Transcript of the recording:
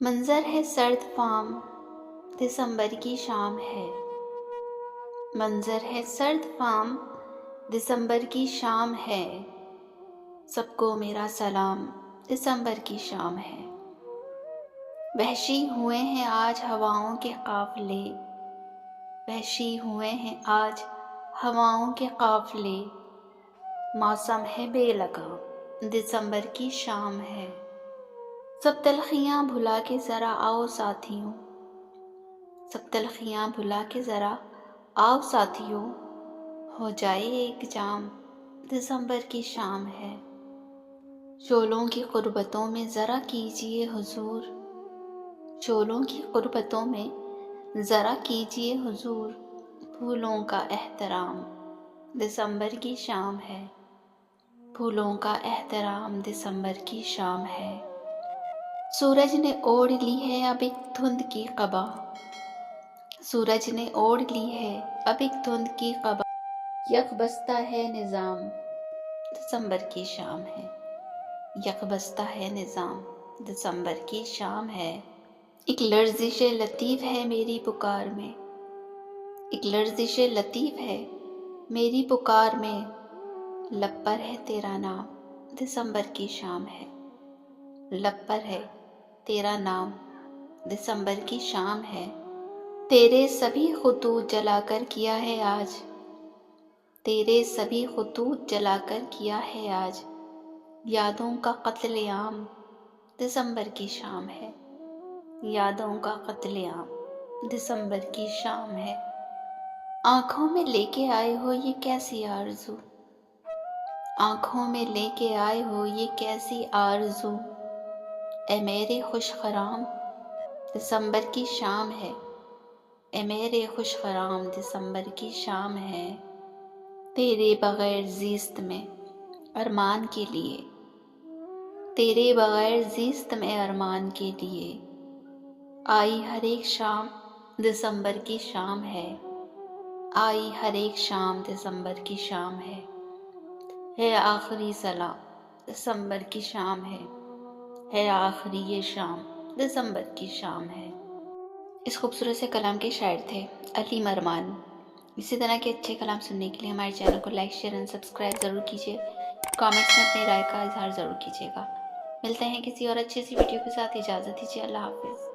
منظر ہے سرد فام، دسمبر کی شام ہے۔ منظر ہے سرد فام، دسمبر کی شام ہے۔ سب کو میرا سلام، دسمبر کی شام ہے۔ وحشی ہوئے ہیں آج ہواؤں کے قافلے، وحشی ہوئے ہیں آج ہواؤں کے قافلے۔ موسم ہے بے لگام، دسمبر کی شام ہے۔ سب تلخیاں بھلا کے ذرا آؤ ساتھیوں، سب تلخیاں بھلا کے ذرا آؤ ساتھیوں، ہو جائے ایک جام، دسمبر کی شام ہے۔ شولوں کی قربتوں میں ذرا کیجیے حضور، شولوں کی قربتوں میں ذرا کیجیے حضور، پھولوں کا احترام، دسمبر کی شام ہے۔ پھولوں کا احترام، دسمبر کی شام ہے۔ سورج نے اوڑھ لی ہے اب ایک دھند کی قبا، سورج نے اوڑھ لی ہے اب ایک دھند کی قبا، یک بستہ ہے نظام، دسمبر کی شام ہے۔ یک بستہ ہے نظام، دسمبر کی شام ہے۔ ایک لرزش لطیف ہے میری پکار میں، ایک لرزش لطیف ہے میری پکار میں، لب پر ہے تیرا نام، دسمبر کی شام ہے۔ لب پر ہے تیرا نام، دسمبر کی شام ہے۔ تیرے سبھی خطوط جلا کر کیا ہے آج، تیرے سبھی خطوط جلا کر کیا ہے آج، یادوں کا قتل عام، دسمبر کی شام ہے۔ یادوں کا قتل عام، دسمبر کی شام ہے۔ آنکھوں میں لے کے آئے ہو یہ کیسی آرزو، آنکھوں میں لے کے آئے ہو یہ کیسی آرزو، اے میرے خوش خرام، دسمبر کی شام ہے۔ اے میرے خوش خرام، دسمبر کی شام ہے۔ تیرے بغیر زیست میں ارمان کے لیے، تیرے بغیر زیست میں ارمان کے لیے، آئی ہر ایک شام، دسمبر کی شام ہے۔ آئی ہر ایک شام، دسمبر کی شام ہے آخری سلام، دسمبر کی شام ہے آخری یہ شام، دسمبر کی شام ہے۔ اس خوبصورت سے کلام کے شاعر تھے علی مرمان۔ اسی طرح کے اچھے کلام سننے کے لیے ہمارے چینل کو لائک، شیئر اور سبسکرائب ضرور کیجیے۔ کامنٹس میں اپنی رائے کا اظہار ضرور کیجیے گا۔ ملتے ہیں کسی اور اچھی سی ویڈیو کے ساتھ، اجازت دیجیے، اللہ حافظ۔